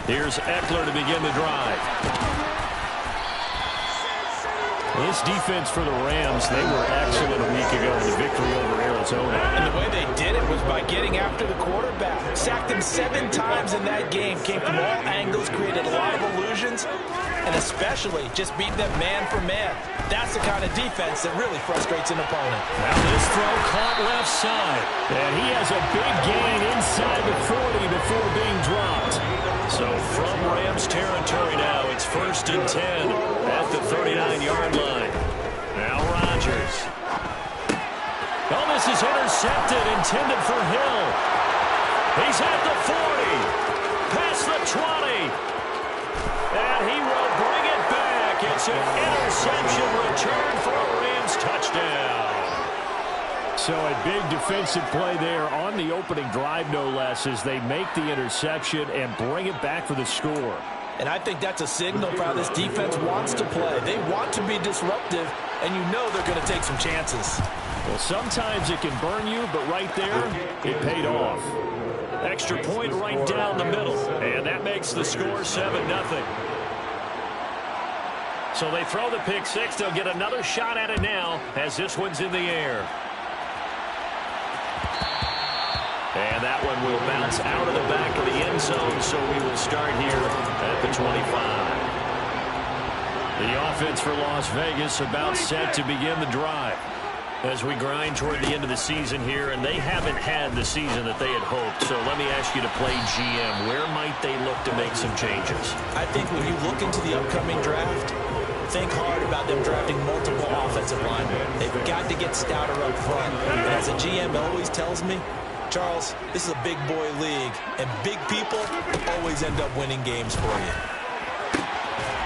Here's Eckler to begin the drive. This defense for the Rams, they were excellent a week ago in the victory over Arizona. And the way they did it was by getting after the quarterback. Sacked him 7 times in that game. Came from all angles, created a lot of illusions, and especially just beat them man for man. That's the kind of defense that really frustrates an opponent. Now this throw caught left side. And he has a big gain inside the 40 before being dropped. So from Rams territory now, it's 1st and 10 at the 39-yard line. Now Rodgers. Oh, this is intercepted, intended for Hill. He's at the 40, past the 20. And he will bring it back. It's an interception return for a Rams touchdown. So a big defensive play there on the opening drive, no less, as they make the interception and bring it back for the score. And I think that's a signal for how this defense wants to play. They want to be disruptive, and you know they're going to take some chances. Well, sometimes it can burn you, but right there, it paid off. Extra point right down the middle, and that makes the score 7-0. So they throw the pick six. They'll get another shot at it now as this one's in the air. And that one will bounce out of the back of the end zone, so we will start here at the 25. The offense for Las Vegas about set to begin the drive as we grind toward the end of the season here, and they haven't had the season that they had hoped. So let me ask you to play GM. Where might they look to make some changes? I think when you look into the upcoming draft, think hard about them drafting multiple offensive linemen. They've got to get stouter up front. And as a GM always tells me, Charles, this is a big boy league, and big people always end up winning games for you.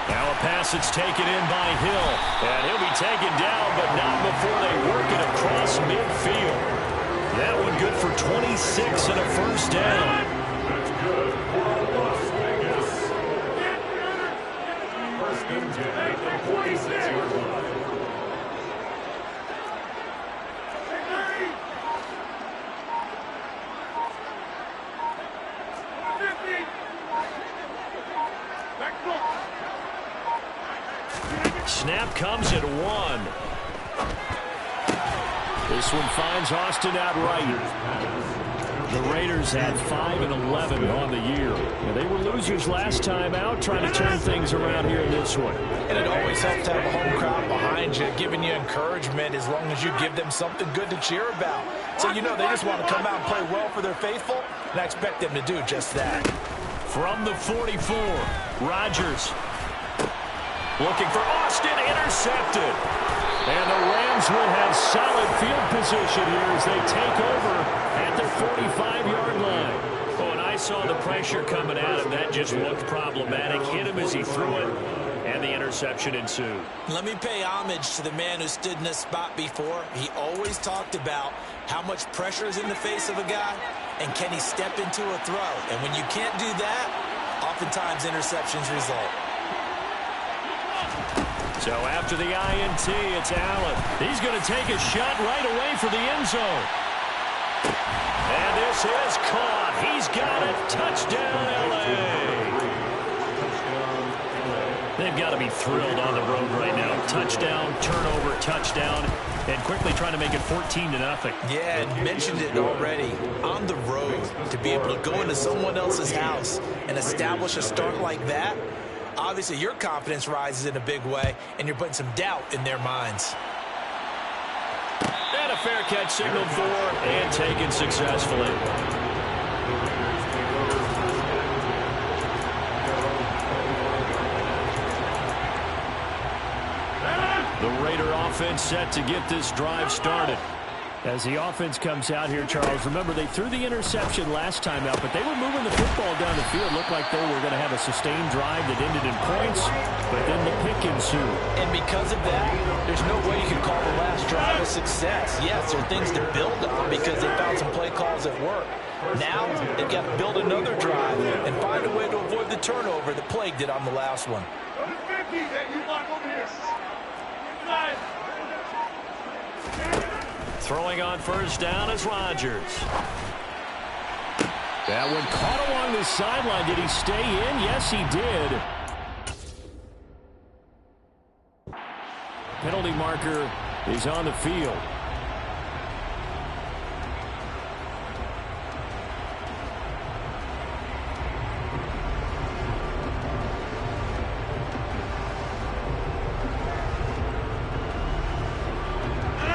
Now a pass that's taken in by Hill, and he'll be taken down, but not before they work it across midfield. That one good for 26 and a first down. First and 10 at the 46. Snap comes at 1. This one finds Austin out right. The Raiders had 5-11 on the year. They were losers last time out, trying to turn things around here in this one. And it always helps to have a home crowd behind you, giving you encouragement as long as you give them something good to cheer about. So you know they just want to come out and play well for their faithful, and I expect them to do just that. From the 44, Rodgers. Looking for Austin, intercepted. And the Rams will have solid field position here as they take over at the 45-yard line. Oh, and I saw the pressure coming at him. That just looked problematic. Hit him as he threw it, and the interception ensued. Let me pay homage to the man who stood in this spot before. He always talked about how much pressure is in the face of a guy, and can he step into a throw. And when you can't do that, oftentimes interceptions result. So after the INT, it's Allen. He's going to take a shot right away for the end zone. And this is caught. He's got it. Touchdown, L.A. They've got to be thrilled on the road right now. Touchdown, turnover, touchdown, and quickly trying to make it 14-0. Yeah, and mentioned it already. On the road, to be able to go into someone else's house and establish a start like that, obviously your confidence rises in a big way, and you're putting some doubt in their minds. And a fair catch signaled for and taken successfully. The Raider offense set to get this drive started. As the offense comes out here, Charles, remember they threw the interception last time out, but they were moving the football down the field. Looked like they were going to have a sustained drive that ended in points, but then the pick ensued. And because of that, there's no way you can call the last drive a success. Yes, there are things to build on because they found some play calls that work. Now, they've got to build another drive and find a way to avoid the turnover that plagued it on the last one. Throwing on first down is Rodgers. That one caught along the sideline. Did he stay in? Yes, he did. Penalty marker is on the field.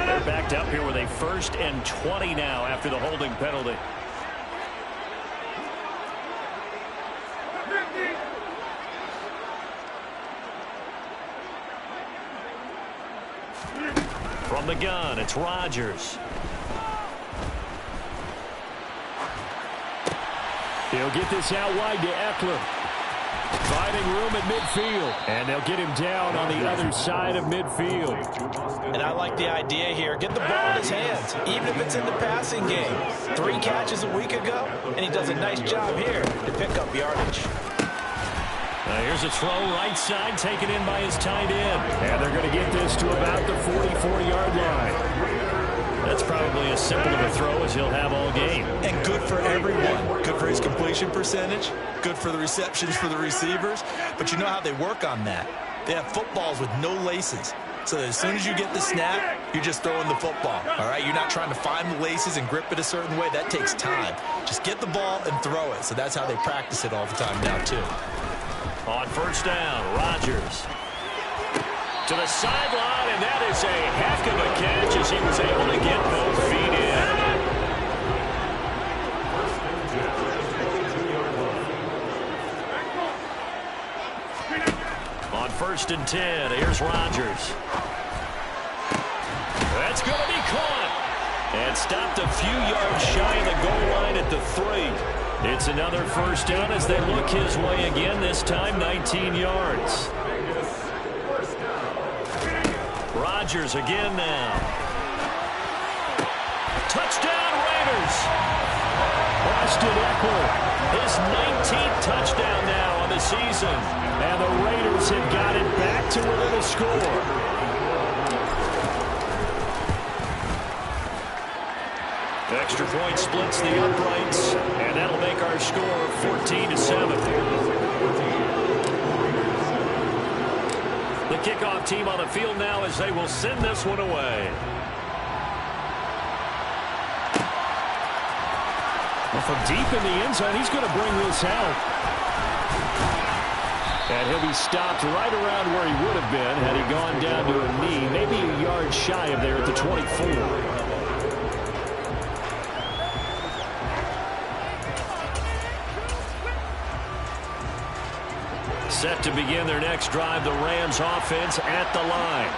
They're backed up here with a 1st and 20 now after the holding penalty. From the gun, it's Rodgers. He'll get this out wide to Eckler. Finding room at midfield. And they'll get him down on the other side of midfield. And I like the idea here. Get the ball in his hands, even if it's in the passing game. 3 catches a week ago, and he does a nice job here to pick up yardage. Here's a throw right side taken in by his tight end. And they're going to get this to about the 44-yard line. That's probably as simple of a throw as he'll have all game. And good for everyone. Good for his completion percentage. Good for the receptions for the receivers. But you know how they work on that. They have footballs with no laces. So as soon as you get the snap, you're just throwing the football. All right, you're not trying to find the laces and grip it a certain way. That takes time. Just get the ball and throw it. So that's how they practice it all the time now, too. On 1st down, Rodgers to the sideline, and that is a heck of a catch as he was able to get both feet in. On 1st and 10, here's Rodgers. That's going to be caught and stopped a few yards shy of the goal line at the 3. It's another 1st down as they look his way again, this time 19 yards. Rodgers again now. Touchdown Raiders! Austin Eckler, his 19th touchdown now on the season. And the Raiders have got it back to within a score. Extra point splits the uprights, and that'll make our score 14-7. The kickoff team on the field now as they will send this one away. Well, from deep in the end zone, he's going to bring this out. And he'll be stopped right around where he would have been had he gone down to a knee, maybe a yard shy of there at the 24. Set to begin their next drive, the Rams offense at the line.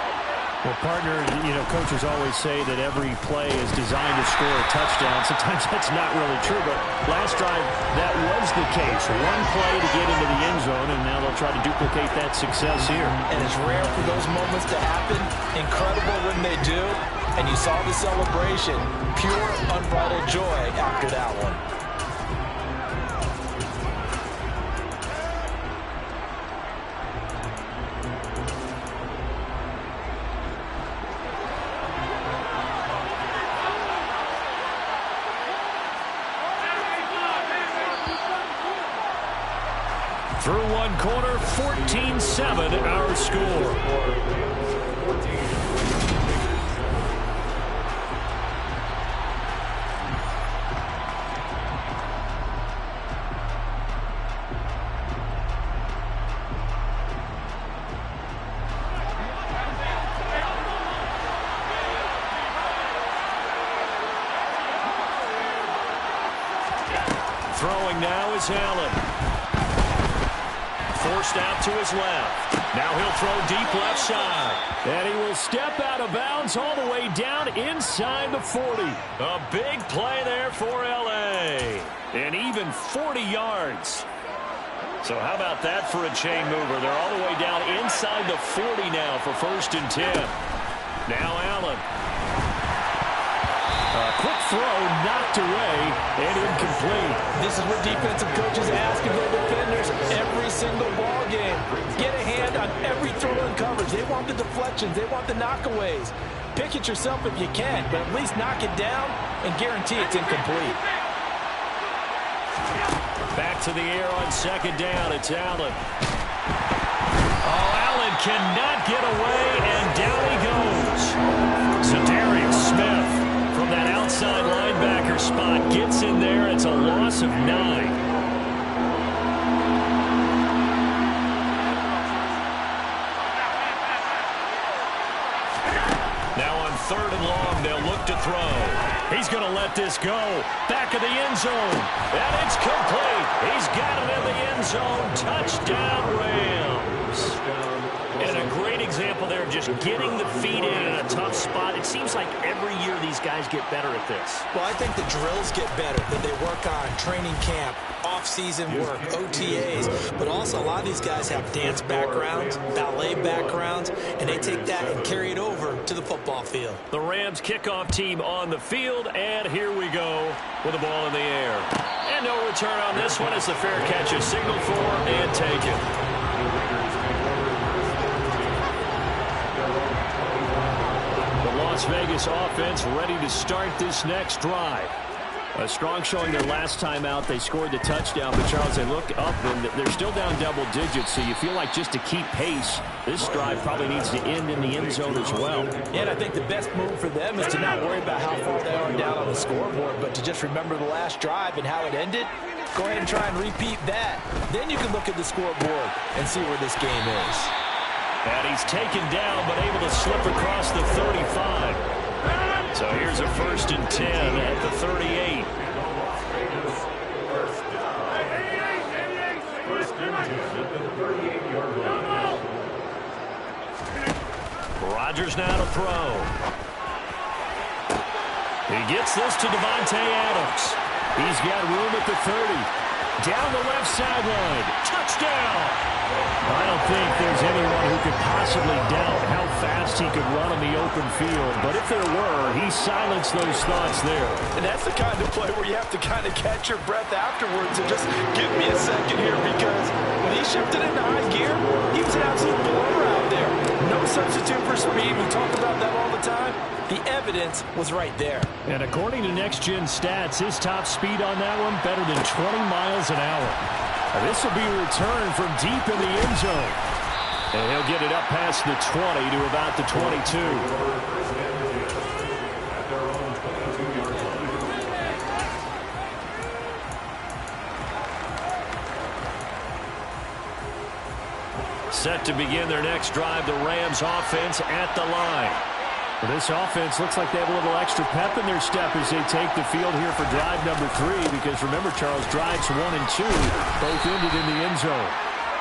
Well, partner, coaches always say that every play is designed to score a touchdown. Sometimes that's not really true, but last drive, that was the case. One play to get into the end zone, and now they'll try to duplicate that success here. And it's rare for those moments to happen. Incredible when they do. And you saw the celebration. Pure, unbridled joy after that one. Through one quarter, 14-7 our score. Throwing now is Allen. Forced out to his left. Now he'll throw deep left side. And he will step out of bounds all the way down inside the 40. A big play there for L.A. And even 40 yards. So how about that for a chain mover? They're all the way down inside the 40 now for 1st and 10. Now Allen. A quick throw knocked away and incomplete. This is what defensive coaches ask of their defenders every single ball game. Get a hand on every throw in coverage. They want the deflections. They want the knockaways. Pick it yourself if you can, but at least knock it down and guarantee it's incomplete. back to the air on second down. It's Allen. Oh, Allen cannot get away, and down he goes. Zadarius Smith from that outside linebacker spot gets in there. It's a loss of 9. Third and long, they'll look to throw. He's going to let this go. Back of the end zone. And it's complete. He's got it in the end zone. Touchdown, Rams. And a great example there of just getting the feet in a tough spot. It seems like every year these guys get better at this. Well, I think the drills get better that they work on training camp, off-season work, OTAs, but also a lot of these guys have dance backgrounds, ballet backgrounds, and they take that and carry it over to the football field. The Rams kickoff team on the field, and here we go with the ball in the air. And no return on this one as the fair catch is signaled for and taken. The Las Vegas offense ready to start this next drive. A strong showing their last time out. They scored the touchdown, but Charles, they look up and they're still down double digits, so you feel like just to keep pace, this drive probably needs to end in the end zone as well. Yeah, and I think the best move for them is to not worry about how far they are down on the scoreboard, but to just remember the last drive and how it ended. Go ahead and try and repeat that. Then you can look at the scoreboard and see where this game is. And he's taken down, but able to slip across the 35. So here's a 1st and 10 at the 38. Rodgers now to throw. He gets this to Davante Adams. He's got room at the 30. Down the left sideline. Touchdown! I don't think there's anyone who could possibly doubt how fast he could run on the open field. But if there were, he silenced those thoughts there. And that's the kind of play where you have to kind of catch your breath afterwards and just give me a second here, because when he shifted into high gear, he was an absolute blower out there. No substitute for speed. We talk about that all the time. The evidence was right there. And according to Next Gen Stats, his top speed on that one better than 20 miles an hour. This will be a return from deep in the end zone. And he'll get it up past the 20 to about the 22. Set to begin their next drive, the Rams offense at the line. Well, this offense looks like they have a little extra pep in their step as they take the field here for drive number 3, because remember, Charles, drives 1 and 2 both ended in the end zone.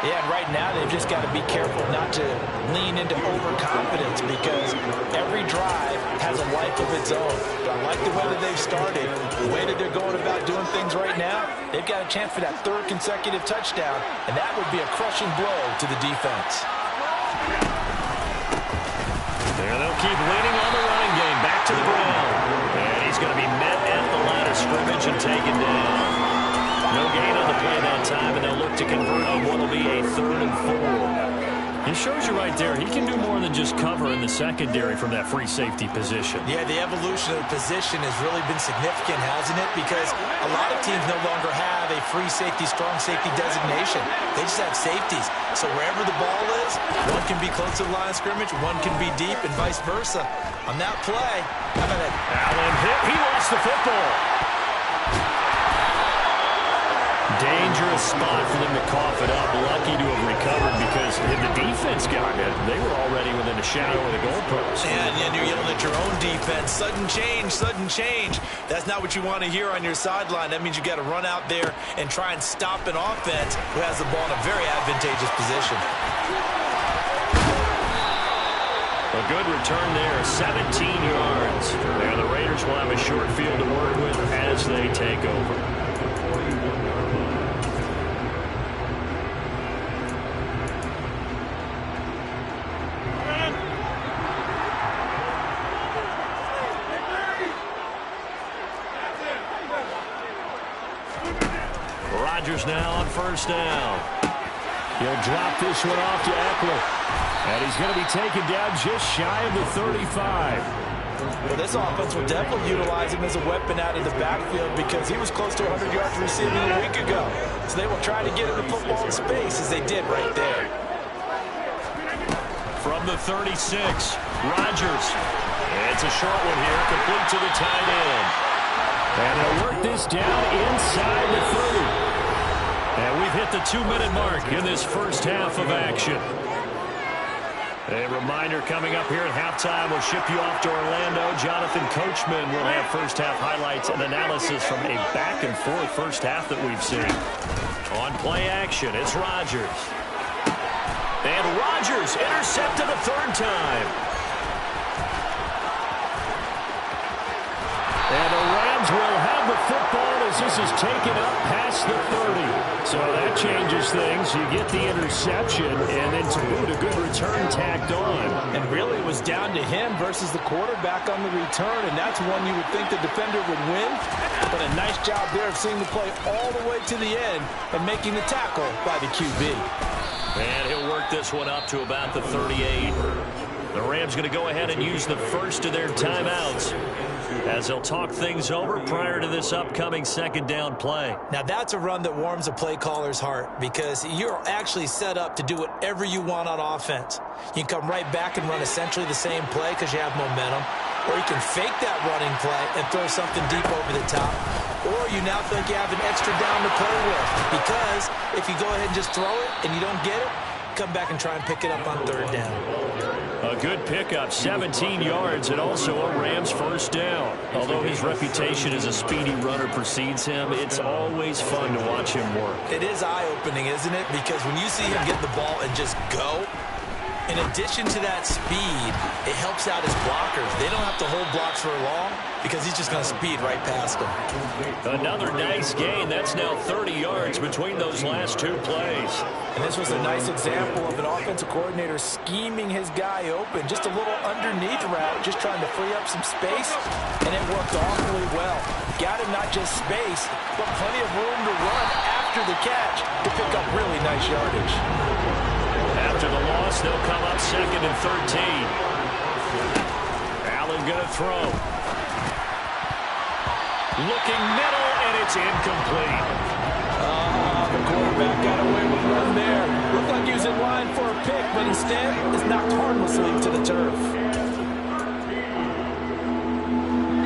Yeah, and right now they've just got to be careful not to lean into overconfidence, because every drive has a life of its own. But I like the way that they've started, the way that they're going about doing things right now. They've got a chance for that 3rd consecutive touchdown, and that would be a crushing blow to the defense. There they'll keep leaning on the running game. Back to the ground. And he's going to be met at the line of scrimmage and taken down. No gain on the play that time, and they'll look to convert on what will be a 3rd and 4. He shows you right there, he can do more than just cover in the secondary from that free safety position. Yeah, the evolution of the position has really been significant, hasn't it? Because a lot of teams no longer have a free safety, strong safety designation. They just have safeties. So wherever the ball is, one can be close to the line of scrimmage, one can be deep, and vice versa. On that play, how about that? Allen hit. He lost the football. Dangerous spot for them to cough it up. Lucky to have recovered, because if the defense got it, they were already within a shadow of the goalpost. And you're yelling at your own defense. Sudden change, sudden change. That's not what you want to hear on your sideline. That means you got to run out there and try and stop an offense who has the ball in a very advantageous position. A good return there, 17 yards. And the Raiders will have a short field to work with as they take over. Rodgers now on 1st down. He'll drop this one off to Eckler. And he's going to be taken down just shy of the 35. Well, this offense will definitely utilize him as a weapon out of the backfield because he was close to 100 yards receiving a week ago. So they will try to get him the football in space as they did right there. From the 36, Rodgers. It's a short one here, complete to the tight end. And they'll work this down inside the 30. And we've hit the 2-minute mark in this first half of action. A reminder coming up here at halftime, we'll ship you off to Orlando. Jonathan Coachman will have first-half highlights and analysis from a back-and-forth first half that we've seen. On play action, it's Rodgers. And Rodgers intercepted a third time. And the Rams will have the football as this is taken up past the 30. So that changes things. You get the interception, and then to boot, a good return tacked on. And really it was down to him versus the quarterback on the return, and that's one you would think the defender would win. But a nice job there of seeing the play all the way to the end and making the tackle by the QB. And he'll work this one up to about the 38. The Rams going to go ahead and use the first of their timeouts as they'll talk things over prior to this upcoming second down play. Now that's a run that warms a play caller's heart because you're actually set up to do whatever you want on offense. You can come right back and run essentially the same play because you have momentum, or you can fake that running play and throw something deep over the top, or you now think you have an extra down to play with because if you go ahead and just throw it and you don't get it, come back and try and pick it up on third down. A good pickup, 17 yards, and also a Rams first down. Although his reputation as a speedy runner precedes him, it's always fun to watch him work. It is eye-opening, isn't it? Because when you see him get the ball and just go, in addition to that speed, it helps out his blockers. They don't have to hold blocks for long because he's just going to speed right past them. Another nice gain. That's now 30 yards between those last two plays. And this was a nice example of an offensive coordinator scheming his guy open. Just a little underneath route, just trying to free up some space, and it worked awfully well. Got him not just space, but plenty of room to run after the catch to pick up really nice yardage. After the loss, they'll come up second and 13. Allen going to throw. Looking middle, and it's incomplete. The quarterback got away with one there. Looked like he was in line for a pick, but instead is knocked harmlessly to the turf.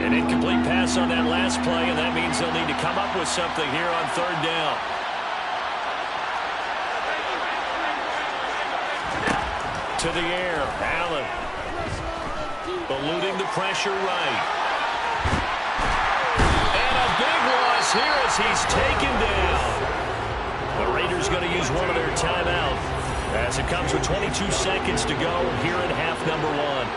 An incomplete pass on that last play, and that means they'll need to come up with something here on third down. To the air, Allen. Eluding the pressure right. And a big loss here as he's taken down. The Raiders going to use one of their timeout as it comes with 22 seconds to go here in half number one.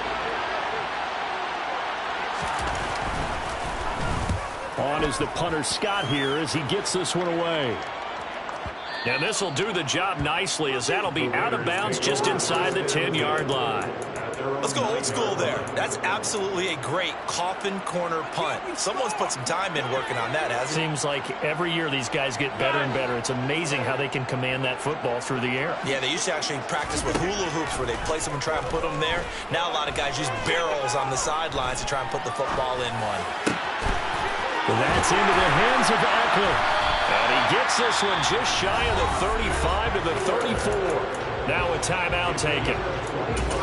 On is the punter Scott here as he gets this one away. And this will do the job nicely as that'll be out of bounds just inside the 10-yard line. Let's go old school there. That's absolutely a great coffin corner punt. Someone's put some time in working on that, hasn't it? Seems like every year these guys get better and better. It's amazing how they can command that football through the air. Yeah, they used to actually practice with hula hoops where they place them and try and put them there. Now a lot of guys use barrels on the sidelines to try and put the football in one. And that's into the hands of Eckler. And he gets this one just shy of the 35 to the 34. Now a timeout taken.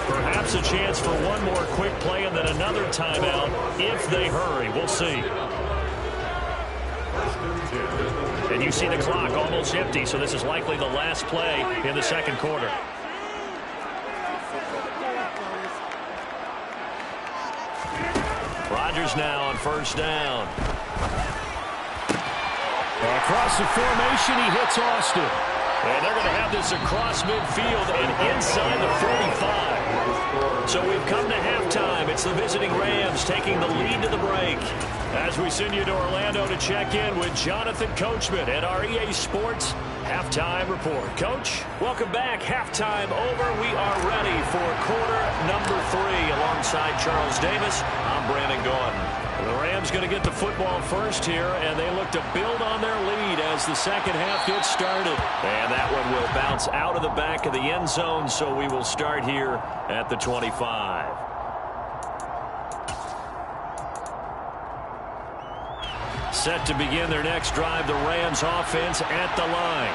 Perhaps a chance for one more quick play and then another timeout if they hurry. We'll see. And you see the clock almost empty, so this is likely the last play in the second quarter. Rodgers now on first down. Across the formation, he hits Austin. And they're going to have this across midfield and inside the 45. So we've come to halftime. It's the visiting Rams taking the lead to the break. As we send you to Orlando to check in with Jonathan Coachman at our EA Sports Halftime Report. Coach, welcome back. Halftime over. We are ready for quarter number 3 alongside Charles Davis. I'm Brandon Gaudin. The Rams going to get the football first here, and they look to build on their lead as the second half gets started. And that one will bounce out of the back of the end zone, so we will start here at the 25. Set to begin their next drive, the Rams offense at the line.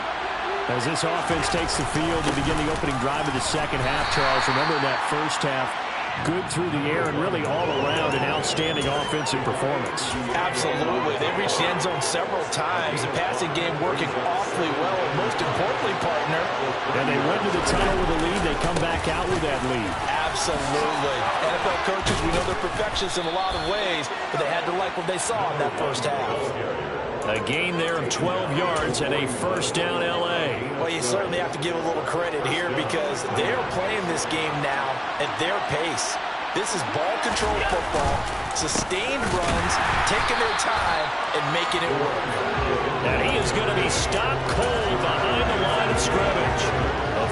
As this offense takes the field to begin the opening drive of the second half, Charles, remember that first half, good through the air and really all around an outstanding offensive performance. Absolutely. They reached the end zone several times. The passing game working awfully well, and most importantly, partner. And they went to the tunnel with a lead. They come back out with that lead. Absolutely. NFL coaches, we know they're perfectionists in a lot of ways, but they had to like what they saw in that first half. A gain there of 12 yards and a first down L.A. Well, you certainly have to give a little credit here because they're playing this game now at their pace. This is ball-controlled football, sustained runs, taking their time, and making it work. And he is going to be stopped cold behind the line of scrimmage.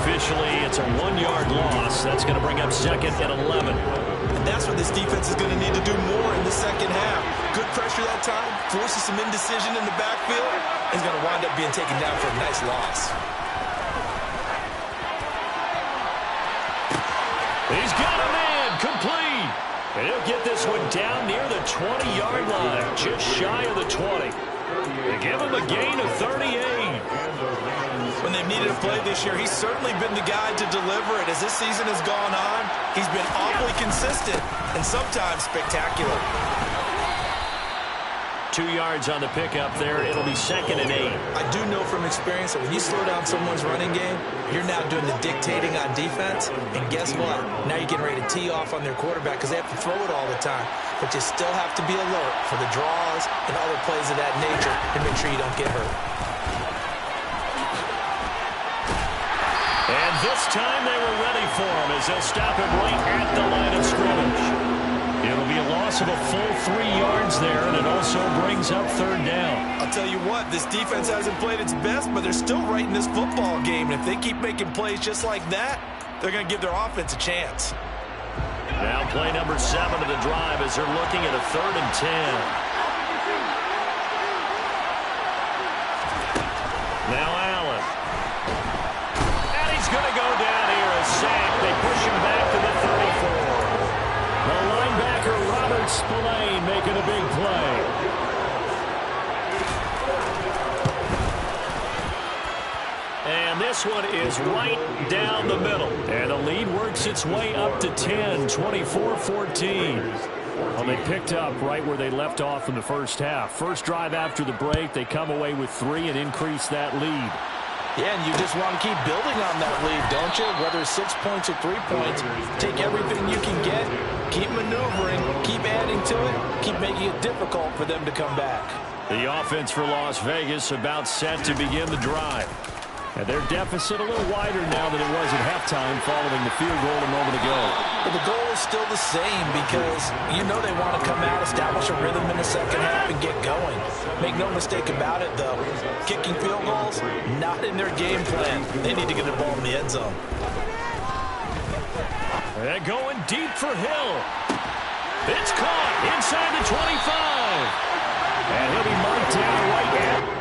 Officially, it's a 1-yard loss. That's going to bring up second and 11. And that's what this defense is going to need to do more in the second half. Good pressure that time, forces some indecision in the backfield, and he's going to wind up being taken down for a nice loss. He's got a man, complete. And he'll get this one down near the 20-yard line, just shy of the 20. They give him a gain of 38. When they've needed a play this year, he's certainly been the guy to deliver it. As this season has gone on, he's been awfully consistent and sometimes spectacular. 2 yards on the pickup there. It'll be second and 8. I do know from experience that when you slow down someone's running game, you're now doing the dictating on defense. And guess what? Now you're getting ready to tee off on their quarterback because they have to throw it all the time. But you still have to be alert for the draws and other plays of that nature and make sure you don't get hurt. And this time they were ready for him as they'll stop him right at the line of scrimmage. It'll be a loss of a full 3 yards there, and it also brings up third down. I'll tell you what, this defense hasn't played its best, but they're still right in this football game. And if they keep making plays just like that, they're going to give their offense a chance. Now play number 7 of the drive as they're looking at a 3rd and 10. Now Allen. And he's going to go down here, a sack. They push him back to the 34. The linebacker, Robert Spillane, making a big play. And this one is right down the middle. And the lead works its way up to 10, 24-14. Well, they picked up right where they left off in the first half. First drive after the break, they come away with 3 and increase that lead. Yeah, and you just want to keep building on that lead, don't you? Whether it's 6 points or 3 points, take everything you can get, keep maneuvering, keep adding to it, keep making it difficult for them to come back. The offense for Las Vegas about set to begin the drive. And their deficit a little wider now than it was at halftime following the field goal a moment ago. But the goal is still the same because you know they want to come out, establish a rhythm in the second half, and get going. Make no mistake about it, though. Kicking field goals, not in their game plan. They need to get the ball in the end zone. They're going deep for Hill. It's caught inside the 25. And he'll be marked down right at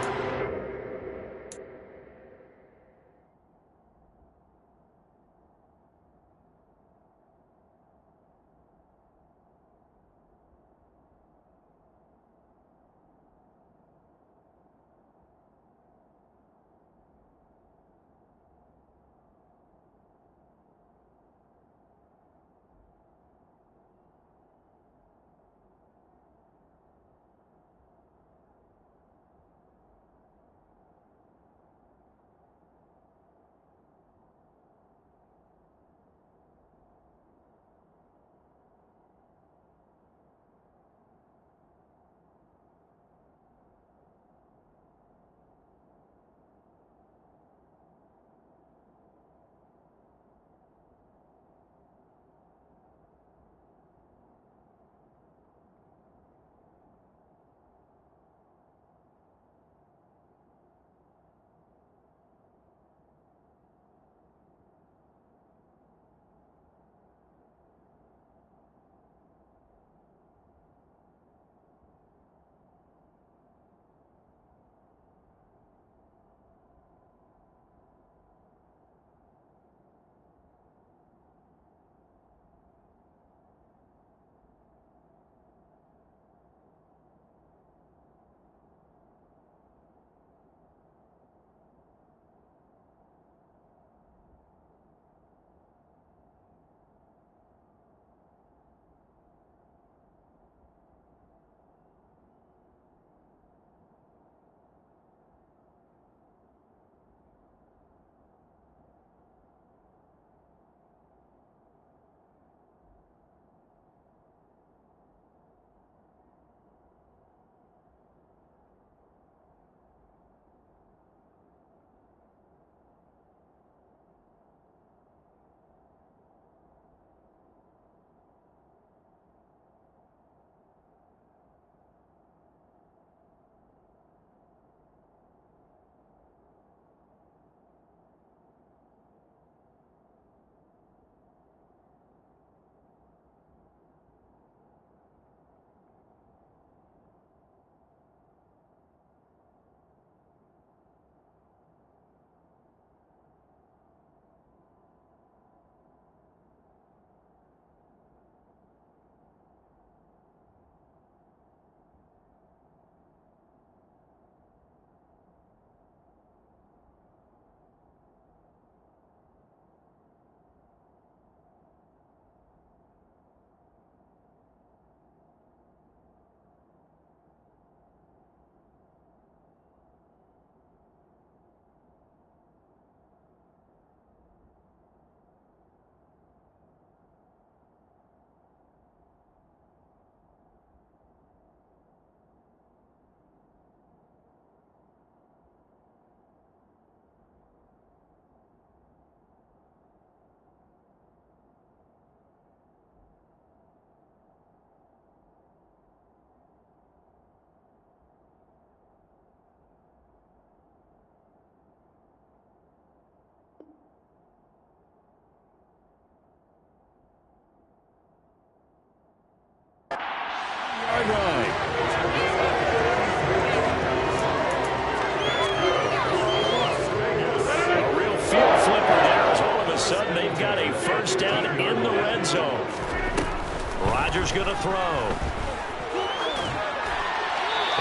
Rodgers going to throw.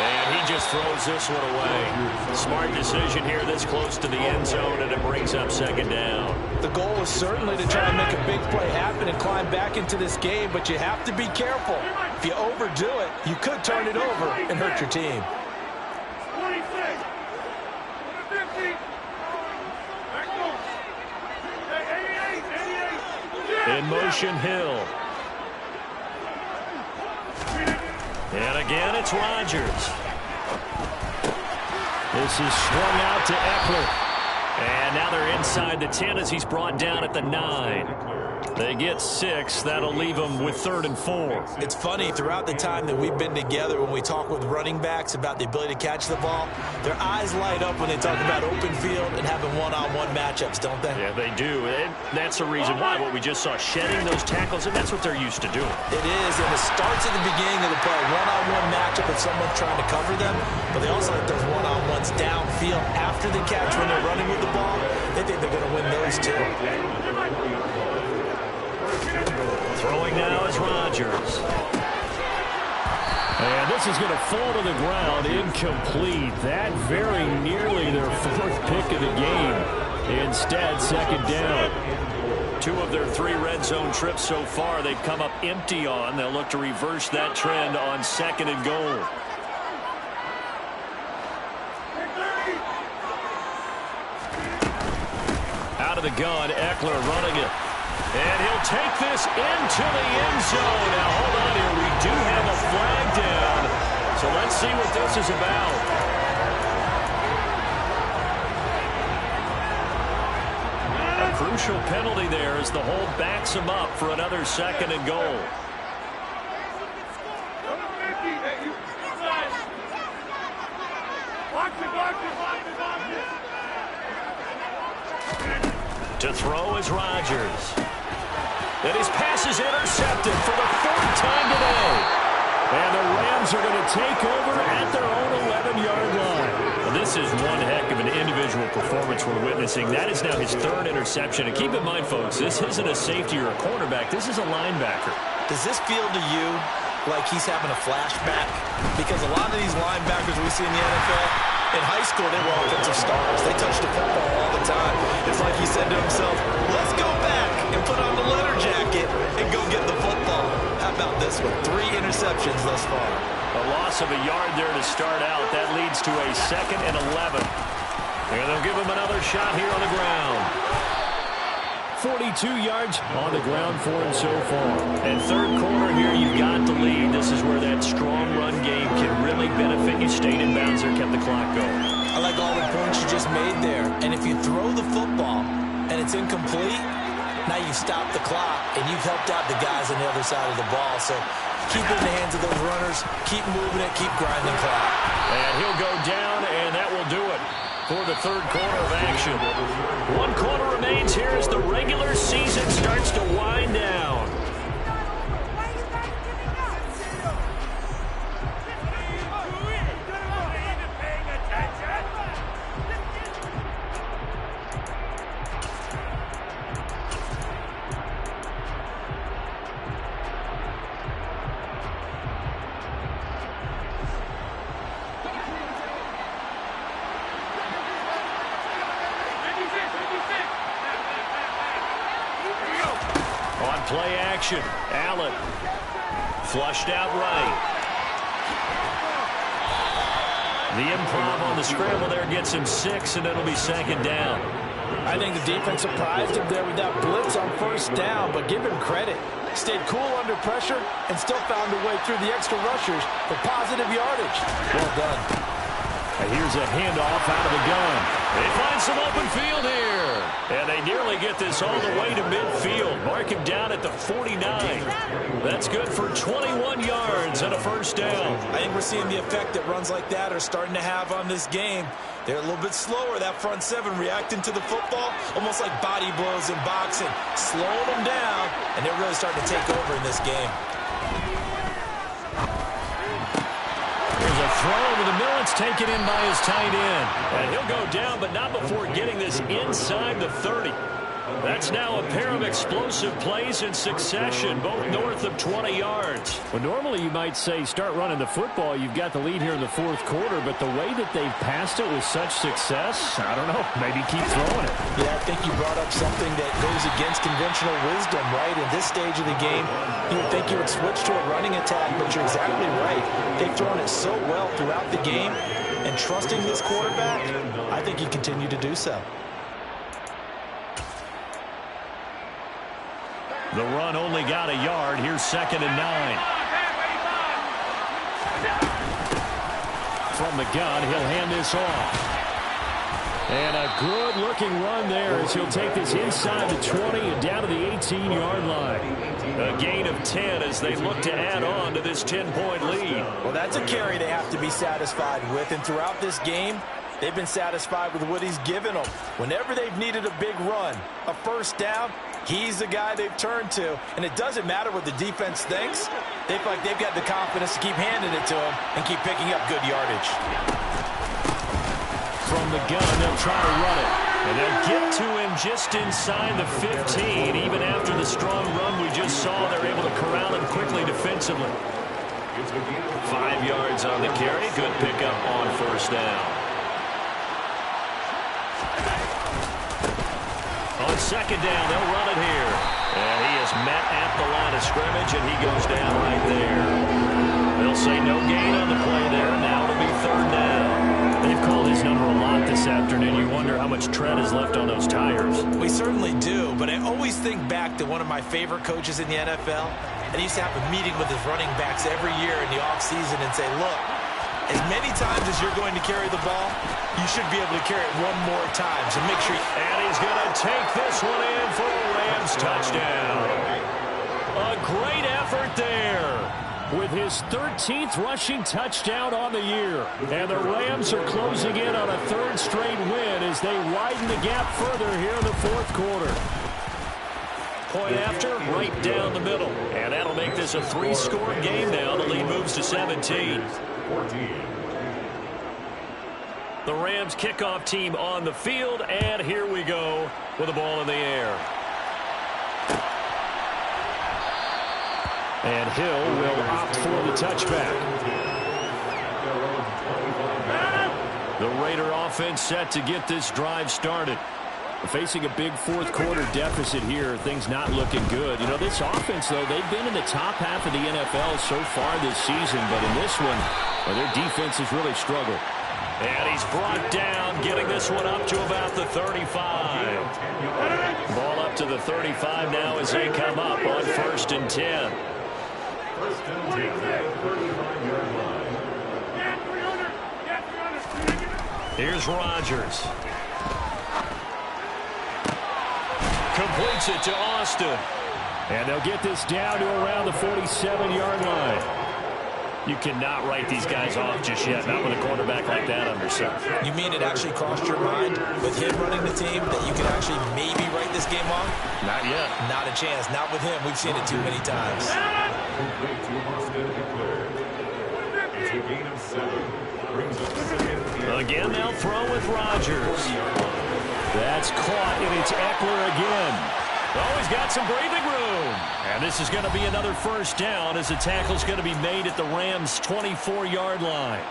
And he just throws this one away. Smart decision here this close to the end zone, and it brings up second down. The goal is certainly to try and make a big play happen and climb back into this game, but you have to be careful. If you overdo it, you could turn it over and hurt your team. In motion, Hill. And again, it's Rodgers. This is swung out to Eckler. And now they're inside the 10 as he's brought down at the 9. They get 6. That'll leave them with 3rd and 4. It's funny, throughout the time that we've been together, when we talk with running backs about the ability to catch the ball, their eyes light up when they talk about open field and having one-on-one matchups, don't they? Yeah, they do. And that's the reason why. What we just saw, shedding those tackles, and that's what they're used to doing. It is, and it starts at the beginning of the play. One-on-one matchup with someone trying to cover them, but they also like those one-on-ones downfield after the catch when they're running with the ball. They think they're going to win those too. Throwing now is Rodgers. And this is going to fall to the ground, incomplete. That very nearly their 4th pick of the game. Instead, second down. 2 of their 3 red zone trips so far they've come up empty on. They'll look to reverse that trend on 2nd and goal. Out of the gun, Eckler running it. And he'll take this into the end zone. Now, hold on here. We do have a flag down. So let's see what this is about. A crucial penalty there as the hold backs him up for another 2nd and goal. To throw is Rodgers. And his pass is intercepted for the 4th time today. And the Rams are going to take over at their own 11-yard line. Well, this is one heck of an individual performance we're witnessing. That is now his 3rd interception. And keep in mind, folks, this isn't a safety or a cornerback. This is a linebacker. Does this feel to you like he's having a flashback? Because a lot of these linebackers we see in the NFL, in high school, they were offensive stars. They touched the football all the time. It's like he said to himself, let's go back and put on the leather jacket and go get the football. How about this one? 3 interceptions thus far. A loss of a yard there to start out. That leads to a 2nd and 11. And they'll give him another shot here on the ground. 42 yards on the ground for him so far. And 3rd quarter here, you've got the lead. This is where that strong run game can really benefit you. Stayed in bounds there, kept the clock going. I like all the points you just made there. And if you throw the football and it's incomplete, now you've stopped the clock and you've helped out the guys on the other side of the ball. So keep it in the hands of those runners. Keep moving it. Keep grinding clock. And he'll go down, and that will do it for the 3rd quarter of action. 1 quarter remains here as the regular season starts to wind down. Play action. Allen. Flushed out right. The improv on the scramble there gets him 6, and it'll be 2nd down. I think the defense surprised him there with that blitz on 1st down, but give him credit. Stayed cool under pressure and still found a way through the extra rushers for positive yardage. Well done. And here's a handoff out of the gun. They find some open field here. And they nearly get this all the way to midfield. Mark him down at the 49. That's good for 21 yards and a 1st down. I think we're seeing the effect that runs like that are starting to have on this game. They're a little bit slower, that front 7, reacting to the football, almost like body blows in boxing, slowing them down, and they're really starting to take over in this game. There's a throw over the middle. It's taken in by his tight end. And he'll go down, but not before getting this inside the 30. That's now a pair of explosive plays in succession, both north of 20 yards. Well, normally you might say start running the football. You've got the lead here in the fourth quarter, but the way that they've passed it with such success, I don't know, maybe keep throwing it. Yeah, I think you brought up something that goes against conventional wisdom, right? In this stage of the game, you would think you would switch to a running attack, but you're exactly right. They've thrown it so well throughout the game, and trusting this quarterback, I think you continue to do so. The run only got a yard. Here's 2nd and 9. From the gun, he'll hand this off. And a good-looking run there as he'll take this inside the 20 and down to the 18-yard line. A gain of 10 as they look to add on to this 10-point lead. Well, that's a carry they have to be satisfied with, and throughout this game, they've been satisfied with what he's given them. Whenever they've needed a big run, a first down, he's the guy they've turned to. And it doesn't matter what the defense thinks. They feel like they've got the confidence to keep handing it to him and keep picking up good yardage. From the gun, they'll try to run it. And they'll get to him just inside the 15. Even after the strong run we just saw, they're able to corral him quickly defensively. 5 yards on the carry. Good pickup on first down. On second down, they'll run it here. And he is met at the line of scrimmage, and he goes down right there. They'll say no gain on the play there. Now it'll be 3rd down. They've called his number a lot this afternoon. You wonder how much tread is left on those tires. We certainly do, but I always think back to one of my favorite coaches in the NFL, and he used to have a meeting with his running backs every year in the offseason and say, look, as many times as you're going to carry the ball, you should be able to carry it one more time. So make sure. And he's going to take this one in for a Rams touchdown. A great effort there with his 13th rushing touchdown on the year. And the Rams are closing in on a 3rd straight win as they widen the gap further here in the 4th quarter. Point after, right down the middle. And that'll make this a 3-score game now. The lead moves to 17. The Rams kickoff team on the field, and here we go with the ball in the air. And Hill will opt for the touchback. The Raider offense set to get this drive started. Facing a big 4th quarter deficit here, things not looking good. You know, this offense, though, they've been in the top half of the NFL so far this season, but in this one, well, their defense has really struggled. And he's brought down, getting this one up to about the 35. Ball up to the 35 now as they come up on 1st and 10. Here's Rodgers. Completes it to Austin. And they'll get this down to around the 47-yard line. You cannot write these guys off just yet, not with a quarterback like that under center. You mean it actually crossed your mind with him running the team that you could actually maybe write this game off? Not yet. Not a chance. Not with him. We've seen it too many times. Again, they'll throw with Rodgers. That's caught, and it's Eckler again. Oh, he's got some breathing room. And this is going to be another first down as the tackle's going to be made at the Rams' 24-yard line.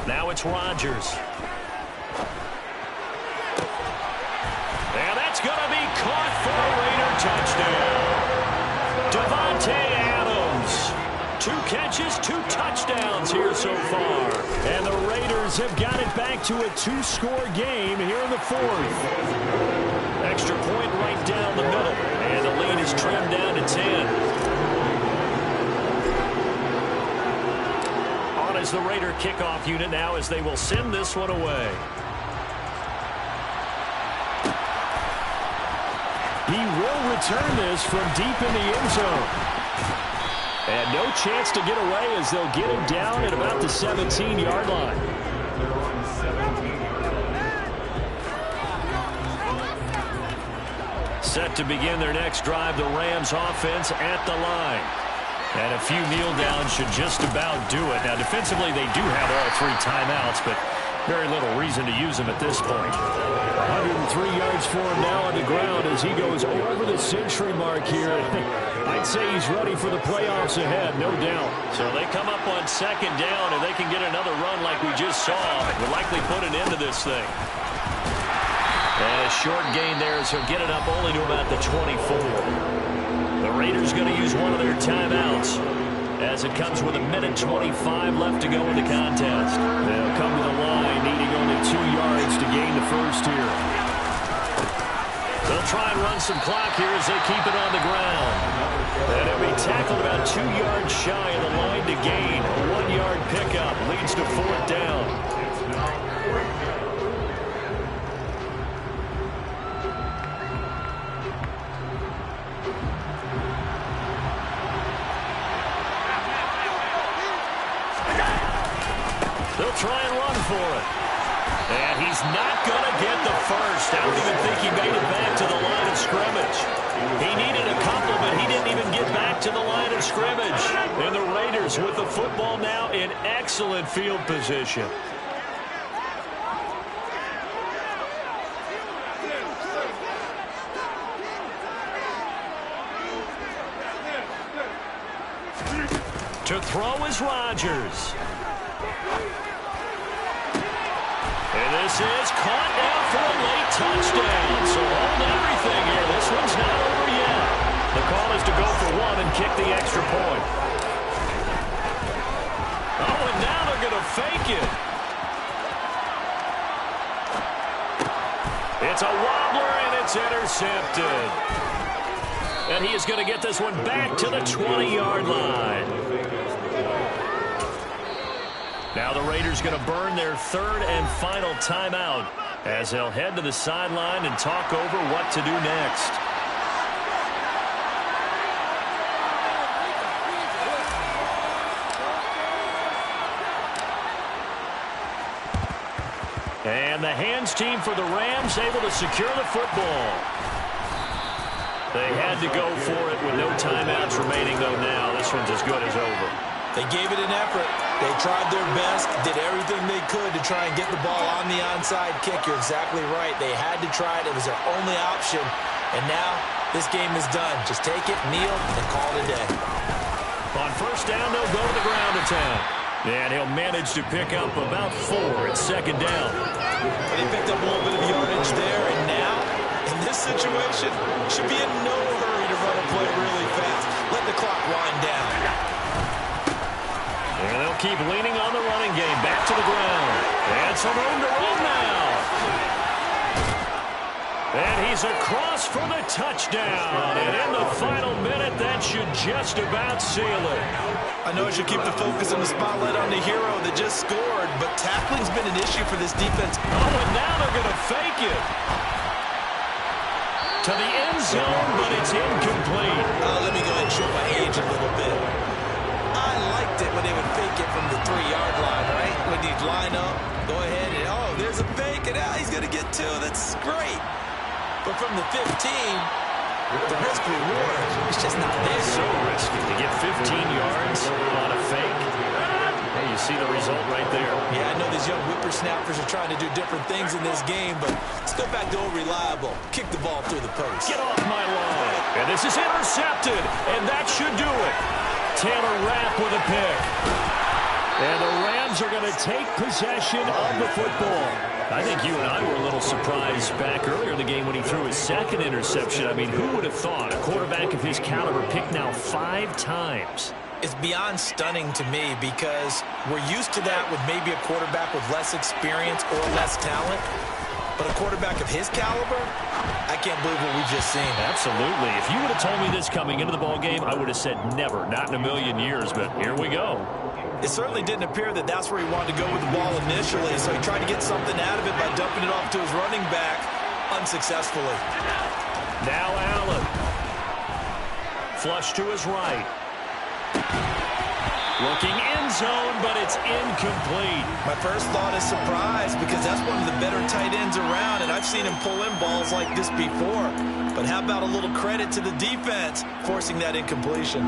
Now it's Rodgers. And that's going to be caught for a Raider touchdown. Davante Adams. 2 catches, 2 touchdowns here so far. And the Raiders have got it back to a 2-score game here in the 4th. Extra point right down the middle. And the lead is trimmed down to 10. As the Raider kickoff unit now as they will send this one away. He will return this from deep in the end zone. And no chance to get away as they'll get him down at about the 17-yard line. Set to begin their next drive, the Rams offense at the line. And a few kneel downs should just about do it. Now, defensively, they do have all 3 timeouts, but very little reason to use them at this point. 103 yards for him now on the ground as he goes over the century mark here. I'd say he's ready for the playoffs ahead, no doubt. So they come up on 2nd down, and they can get another run like we just saw. Will likely put an end to this thing. And a short gain there as he'll get it up only to about the 24. The Raiders going to use one of their timeouts as it comes with 1:25 left to go in the contest. They'll come to the line needing only 2 yards to gain the first here. They'll try and run some clock here as they keep it on the ground. And it'll be tackled about 2 yards shy of the line to gain. A 1-yard pickup leads to 4th down. They'll try and run for it. And he's not going to get the first. I don't even think he made it back to the line of scrimmage. He needed a couple, but he didn't even get back to the line of scrimmage. And the Raiders with the football now in excellent field position. To throw is Rodgers. And this is caught down for a late touchdown. So hold everything here. This one's not over yet. The call is to go for 1 and kick the extra point. Oh, and now they're going to fake it. It's a wobbler, and it's intercepted. And he is going to get this one back to the 20-yard line. Now the Raiders going to burn their 3rd and final timeout as they'll head to the sideline and talk over what to do next. And the hands team for the Rams able to secure the football. They had to go for it with no timeouts remaining, though now. This one's as good as over. They gave it an effort. They tried their best, did everything they could to try and get the ball on the onside kick. You're exactly right. They had to try it. It was their only option. And now this game is done. Just take it, kneel, and call it a day. On 1st down, they'll go to the ground attempt. And he'll manage to pick up about 4 at 2nd down. They picked up a little bit of yardage there, and now, in this situation, should be in no hurry to run a play really fast. Let the clock wind down. And they'll keep leaning on the running game. Back to the ground. And some room to run now. And he's across for the touchdown. And in the final minute, that should just about seal it. I know I should keep the focus on the spotlight on the hero that just scored, but tackling's been an issue for this defense. Oh, and now they're going to fake it. To the end zone, but it's incomplete. Let me go ahead and show my age a little bit. I liked it when they would fake it from the 3-yard line, right? When you'd line up, go ahead, and oh, there's a fake, and now he's going to get 2. That's great. But from the 15, the risk reward is just not there. So risky to get 15 yards on a fake. Hey, you see the result right there. Yeah, I know these young whippersnappers are trying to do different things in this game, but let's go back to old reliable. Kick the ball through the post. Get off my line. And this is intercepted, and that should do it. Taylor Rapp with a pick. And the Rams are going to take possession of the football. I think you and I were a little surprised back earlier in the game when he threw his 2nd interception. I mean, who would have thought a quarterback of his caliber picked now 5 times? It's beyond stunning to me because we're used to that with maybe a quarterback with less experience or less talent. But a quarterback of his caliber, I can't believe what we've just seen. Absolutely. If you would have told me this coming into the ballgame, I would have said never, not in a million years. But here we go. It certainly didn't appear that that's where he wanted to go with the ball initially, so he tried to get something out of it by dumping it off to his running back unsuccessfully. Now Allen. Flush to his right. Looking end zone, but it's incomplete. My first thought is surprise because that's one of the better tight ends around, and I've seen him pull in balls like this before. But how about a little credit to the defense forcing that incompletion?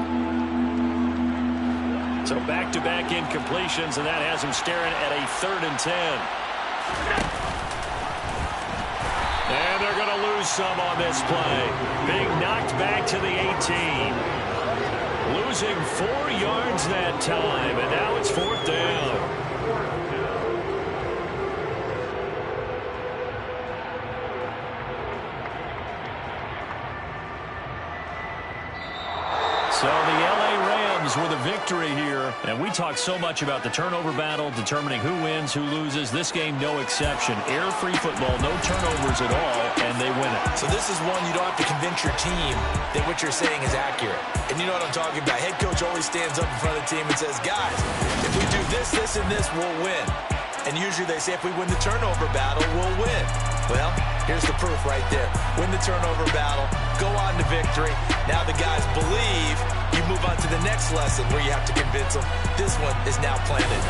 So back-to-back incompletions, and that has him staring at a 3rd and 10. And they're going to lose some on this play. Being knocked back to the 18. Losing 4 yards that time, and now it's 4th down. So the LA Rams with a victory here. And we talk so much about the turnover battle, determining who wins, who loses. This game, no exception. Air-free football, no turnovers at all, and they win it. So this is one you don't have to convince your team that what you're saying is accurate. And you know what I'm talking about. Head coach always stands up in front of the team and says, guys, if we do this, this, and this, we'll win. And usually they say if we win the turnover battle, we'll win. Well, here's the proof right there. Win the turnover battle, go on to victory. Now the guys believe. You move on to the next lesson where you have to convince them. This one is now planted.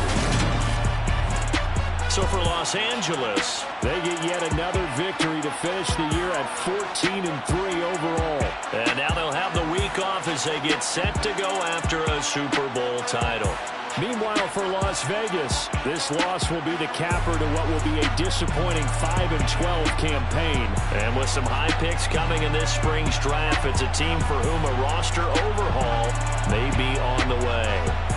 So for Los Angeles, they get yet another victory to finish the year at 14-3 overall. And now they'll have the week off as they get set to go after a Super Bowl title. Meanwhile, for Las Vegas, this loss will be the capper to what will be a disappointing 5-12 campaign. And with some high picks coming in this spring's draft, it's a team for whom a roster overhaul may be on the way.